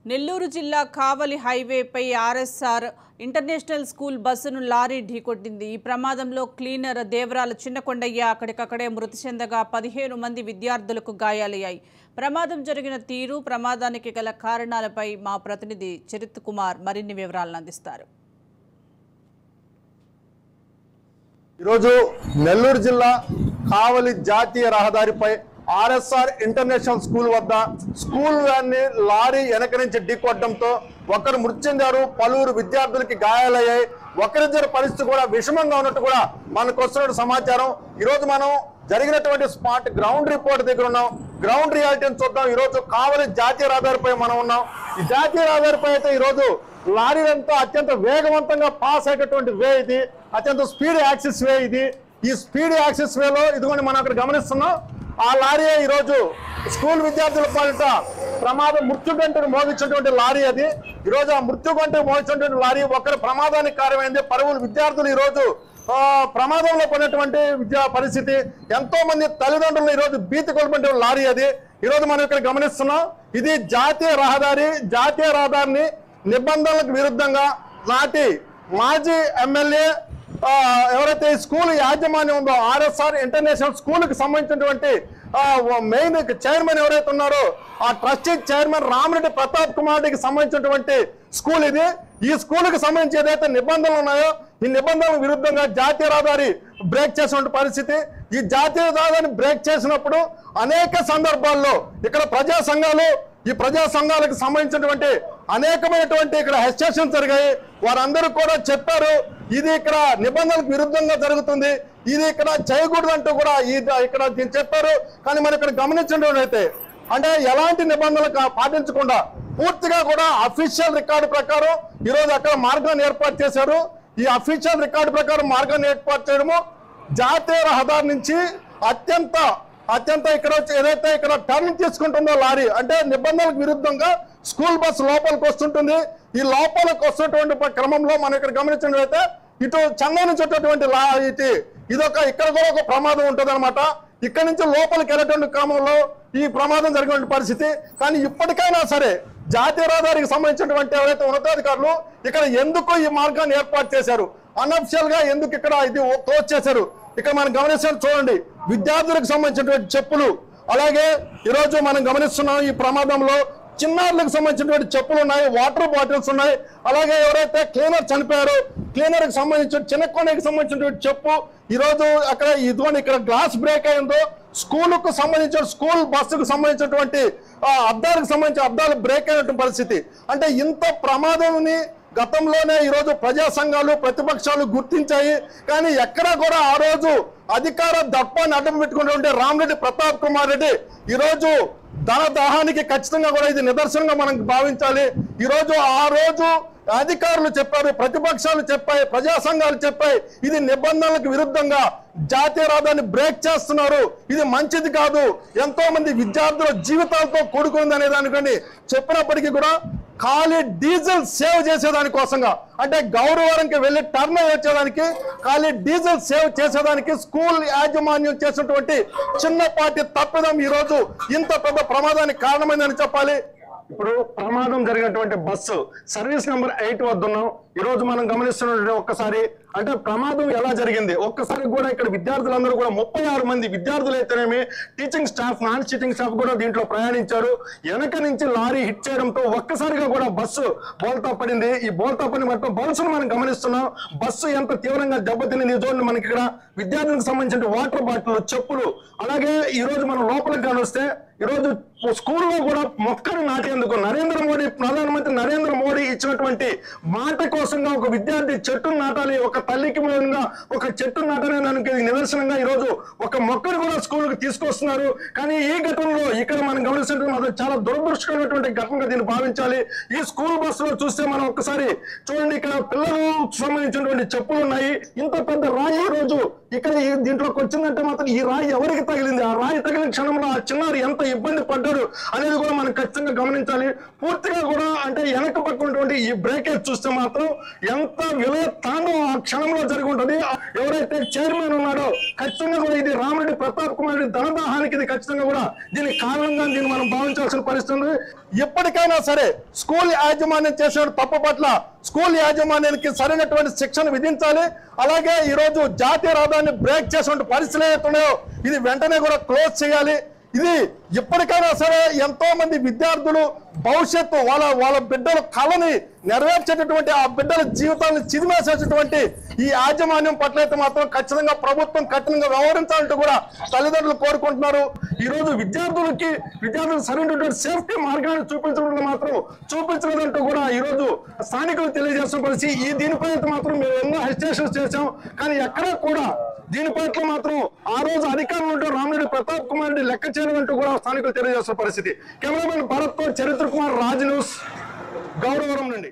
నెల్లూరు జిల్లా కావలి హైవేపై RSR international school బస్సును lorry ఢీకొట్టింది. ఈ ప్రమాదంలో క్లీనర్ దేవరాల చిన్నకొండయ్య అక్కడికక్కడే మృతి చెందగా 15 మంది విద్యార్థులకు గాయాలయ్యాయి. ప్రమాదం జరిగిన తీరు, ప్రమాదానికి గల కారణాలపై మా ప్రతినిధి చరిత్ కుమార్ మరిన్ని వివరాలను అందిస్తారు. ఈరోజు నెల్లూరు జిల్లా కావలి జాతీయ రహదారిపై ఆర్ఎస్ఆర్ ఇంటర్నేషనల్ స్కూల్ వద్ద స్కూల్ వ్యాన్ని లారీ వెనక నుంచి ఢీకొట్టడంతో ఒకరు మృతి చెందారు, పలువురు విద్యార్థులకి గాయాలయ్యాయి. ఒకరిద్దరి పరిస్థితి కూడా విషమంగా ఉన్నట్టు కూడా మనకు వస్తున్న సమాచారం. ఈరోజు మనం జరిగినటువంటి స్పాట్ గ్రౌండ్ రిపోర్ట్ దగ్గర ఉన్నాం. గ్రౌండ్ రియాలిటీని చూద్దాం. ఈరోజు కావలి జాతీయ రహదారిపై మనం ఉన్నాం. ఈ జాతీయ రహదారిపై అయితే ఈరోజు లారీలంతా అత్యంత వేగవంతంగా పాస్ అయ్యేటటువంటి వే ఇది, అత్యంత స్పీడ్ యాక్సిస్ వే ఇది. ఈ స్పీడ్ యాక్సిస్ వేలో ఇదిగోండి మనం అక్కడ గమనిస్తున్నాం. ఆ లారీ ఈరోజు స్కూల్ విద్యార్థుల పాలిట ప్రమాదం మృత్యుగంటను మోగించినటువంటి లారీ అది. ఈరోజు ఆ మృత్యుగంటను మోగించినటువంటి లారీ ఒకరి ప్రమాదానికి కారణమైంది. పలువురు విద్యార్థులు ఈరోజు ప్రమాదంలో పడినటువంటి విద్యా పరిస్థితి. ఎంతో మంది తల్లిదండ్రులు ఈరోజు భీతి కొల్పే లారీ అది. ఈరోజు మనం ఇక్కడ గమనిస్తున్నాం. ఇది జాతీయ రహదారిని నిబంధనలకు విరుద్ధంగా నాటి మాజీ ఎమ్మెల్యే ఎవరైతే ఈ స్కూల్ యాజమాన్యం ఉందో ఆర్ఎస్ఆర్ ఇంటర్నేషనల్ స్కూల్ కి సంబంధించినటువంటి మెయిన్ చైర్మన్ ఎవరైతే ఉన్నారో ఆ ట్రస్టీ చైర్మన్ రామిరెడ్డి ప్రతాప్ కుమార్ రెడ్డికి సంబంధించినటువంటి స్కూల్ ఇది. ఈ స్కూల్ కి సంబంధించి ఏదైతే నిబంధనలు ఉన్నాయో ఈ నిబంధనలకు విరుద్ధంగా జాతీయ రహదారి బ్రేక్ చేసినటువంటి పరిస్థితి. ఈ జాతీయ రహదారిని బ్రేక్ చేసినప్పుడు అనేక సందర్భాల్లో ఇక్కడ ప్రజా సంఘాలకు సంబంధించినటువంటి అనేకమైనటువంటి ఇక్కడ హెస్టేషన్స్ జరిగాయి. వారందరూ కూడా చెప్పారు ఇది ఇక్కడ నిబంధనలకు విరుద్ధంగా జరుగుతుంది, ఇది ఇక్కడ చేయకూడదు అంటూ కూడా ఇక్కడ చెప్పారు. కానీ మనం ఇక్కడ గమనించినట్లయితే అంటే ఎలాంటి నిబంధనలు పాటించకుండా పూర్తిగా కూడా అఫీషియల్ రికార్డు ప్రకారం ఈరోజు అక్కడ మార్గాన్ని ఏర్పాటు చేశారు. ఈ అఫీషియల్ రికార్డు ప్రకారం మార్గాన్ని ఏర్పాటు చేయడము జాతీయ రహదారి నుంచి అత్యంత ఇక్కడ ఏదైతే ఇక్కడ టర్న్ తీసుకుంటుందో లారీ అంటే నిబంధనలకు విరుద్ధంగా స్కూల్ బస్ లోపలికి వస్తుంటుంది. ఈ లోపలికి వస్తున్నటువంటి క్రమంలో మనం ఇక్కడ గమనించినట్లయితే ఇటు చెన్నై నుంచి వచ్చేటువంటి ఇక్కడ కూడా ఒక ప్రమాదం ఉంటుంది అనమాట. ఇక్కడ నుంచి లోపలికి వెళ్ళేటువంటి క్రమంలో ఈ ప్రమాదం జరిగిన పరిస్థితి. కానీ ఇప్పటికైనా సరే జాతీయ రహదారికి సంబంధించినటువంటి ఎవరైతే ఉన్నతాధికారులు ఇక్కడ ఎందుకు ఈ మార్గాన్ని ఏర్పాటు చేశారు, అన్అఫిషియల్ గా ఎందుకు ఇక్కడ ఇది క్లోజ్ చేశారు ఇక్కడ మనం గమనిస్తాం. చూడండి, విద్యార్థులకు సంబంధించినటువంటి చెప్పులు, అలాగే ఈరోజు మనం గమనిస్తున్నాం ఈ ప్రమాదంలో చిన్నారులకు సంబంధించినటువంటి చెప్పులు ఉన్నాయి, వాటర్ బాటిల్స్ ఉన్నాయి. అలాగే ఎవరైతే క్లీనర్ చనిపోయారో క్లీనర్ కి సంబంధించిన చిన్నకొండకి సంబంధించినటువంటి చెప్పు ఈరోజు అక్కడ ఇదిగోండి ఇక్కడ గ్లాస్ బ్రేక్ అయిందో స్కూల్కు సంబంధించిన స్కూల్ బస్సుకు సంబంధించినటువంటి అద్దాలు బ్రేక్ అయినటువంటి పరిస్థితి. అంటే ఇంత ప్రమాదంని గతంలోనే ఈరోజు ప్రజా సంఘాలు ప్రతిపక్షాలు గుర్తించాయి. కానీ ఎక్కడా కూడా ఆ రోజు అధికార దర్పాన్ని అడ్డం పెట్టుకున్నటువంటి రామిరెడ్డి ప్రతాప్ కుమార్ రెడ్డి ఈరోజు దాహానికి ఖచ్చితంగా కూడా ఇది నిదర్శనంగా మనం భావించాలి. ఈరోజు ఆ రోజు అధికారులు చెప్పారు, ప్రతిపక్షాలు చెప్పాయి, ప్రజా సంఘాలు చెప్పాయి ఇది నిబంధనలకు విరుద్ధంగా జాతీయ రహదారిని బ్రేక్ చేస్తున్నారు, ఇది మంచిది కాదు, ఎంతో మంది విద్యార్థుల జీవితాలతో కూడుకుంది అనే దానికని చెప్పినప్పటికీ కూడా ఖాళీ డీజిల్ సేవ్ చేసేదాని కోసంగా అంటే గౌరవానికి వెళ్ళి టర్న్ వచ్చేదానికి ఖాళీ డీజిల్ సేవ్ చేసేదానికి స్కూల్ యాజమాన్యం చేసినటువంటి చిన్నపాటి తప్పిదం ఈరోజు ఇంత పెద్ద ప్రమాదానికి కారణమైందని చెప్పాలి. ఇప్పుడు ప్రమాదం జరిగినటువంటి బస్సు సర్వీస్ నెంబర్ 8 వద్ద ఉన్నాం. ఈరోజు మనం గమనిస్తున్నటువంటి ఒక్కసారి అంటే ప్రమాదం ఎలా జరిగింది ఒక్కసారి కూడా ఇక్కడ విద్యార్థులందరూ కూడా 36 మంది విద్యార్థులు అయితేనేమి teaching staff non teaching staff కూడా దీంట్లో ప్రయాణించారు. వెనక నుంచి లారీ హిట్ చేయడంతో ఒక్కసారిగా కూడా బస్సు బోల్తా పడింది. ఈ బోల్తా పడిన మొత్తం బస్సును మనం గమనిస్తున్నాం. బస్సు ఎంత తీవ్రంగా దెబ్బతిని చూడండి. మనకి ఇక్కడ విద్యార్థులకు సంబంధించిన వాటర్ బాటిల్, చెప్పులు, అలాగే ఈ రోజు మనం లోపలికి కానొస్తే ఈరోజు స్కూల్లో కూడా మొక్కను నాటేందుకు ప్రధానమంత్రి నరేంద్ర మోడీ ఇచ్చినటువంటి మాట కోసంగా ఒక విద్యార్థి చెట్టును నాటాలి, ఒక తల్లికి మూలంగా ఒక చెట్టు నాటాలి దానికి నిదర్శనంగా ఈరోజు ఒక మొక్కను కూడా స్కూల్కి తీసుకొస్తున్నారు. కానీ ఈ ఘటనలో ఇక్కడ మనం గమనిస్తున్నట్టు మాత్రం చాలా దురదృష్టకరమైనటువంటి ఘటనగా దీన్ని భావించాలి. ఈ స్కూల్ బస్సులో చూస్తే మనం ఒక్కసారి చూడండి, ఇక్కడ పిల్లలకు సంబంధించినటువంటి చెప్పులు ఉన్నాయి. ఇంత పెద్ద రాయి ఈ రోజు ఇక్కడ దీంట్లోకి వచ్చిందంటే మాత్రం ఈ రాయి ఎవరికి తగిలింది, ఆ రాయి తగిలిన క్షణంలో ఆ చిన్నారి ఎంత ఇబ్బంది పడ్డారు పడ్డాడు అనేది కూడా మనం ఖచ్చితంగా గమనించాలి. పూర్తిగా కూడా అంటే వెనక పక్కనటువంటి ఈ బ్రేకేజ్ చూస్తే మాత్రం ఎంత విలయ తాండవం ఆ క్షణంలో జరిగి ఉంటుంది. ఎవరైతే చైర్మన్ ఉన్నాడో ఖచ్చితంగా కూడా ఇది రామిరెడ్డి ప్రతాప్ కుమార్ రెడ్డి ధనదాహానికి ఇది ఖచ్చితంగా కూడా దీనికి కారణంగా దీన్ని మనం భావించాల్సిన పరిస్థితి ఉంది. ఎప్పటికైనా సరే స్కూల్ యాజమాన్యం చేసిన తప్పు పట్ల స్కూల్ యాజమాన్యానికి సరైనటువంటి శిక్షను విధించాలి. అలాగే ఈ రోజు జాతీయ రహదారిని బ్రేక్ చేసిన పరిస్థితులు ఏవైతున్నాయో ఇది వెంటనే కూడా క్లోజ్ చేయాలి. ఇది ఇప్పటికైనా సరే ఎంతో మంది విద్యార్థులు భవిష్యత్తు వాళ్ళ బిడ్డల కళని నెరవేర్చేటటువంటి ఆ బిడ్డల జీవితాలను చిదిమేసేటటువంటి ఈ యాజమాన్యం పట్ల అయితే మాత్రం ఖచ్చితంగా ప్రభుత్వం కఠినంగా వ్యవహరించాలంటూ కూడా తల్లిదండ్రులు కోరుకుంటున్నారు. ఈ రోజు విద్యార్థులకు సరైనటువంటి సేఫ్టీ మార్గాన్ని చూపించలేదంటూ కూడా ఈ రోజు స్థానికులు తెలియజేస్తున్న పరిస్థితి. దీనిపై అయితే మాత్రం మేము ఎన్నో హెసిటేషన్స్ చేశాం, కానీ ఎక్కడా కూడా దీని పట్ల మాత్రం ఆ రోజు అధికారులు ఉంటూ రామిరెడ్డి ప్రతాప్ కుమార్ రెడ్డి లెక్క చేయడంటూ కూడా స్థానికులు తెలియజేస్తున్న పరిస్థితి. కెమెరామెన్ భరత్ తో చరిత్ర కుమార్, రాజ్ న్యూస్, గౌరవరం నుండి.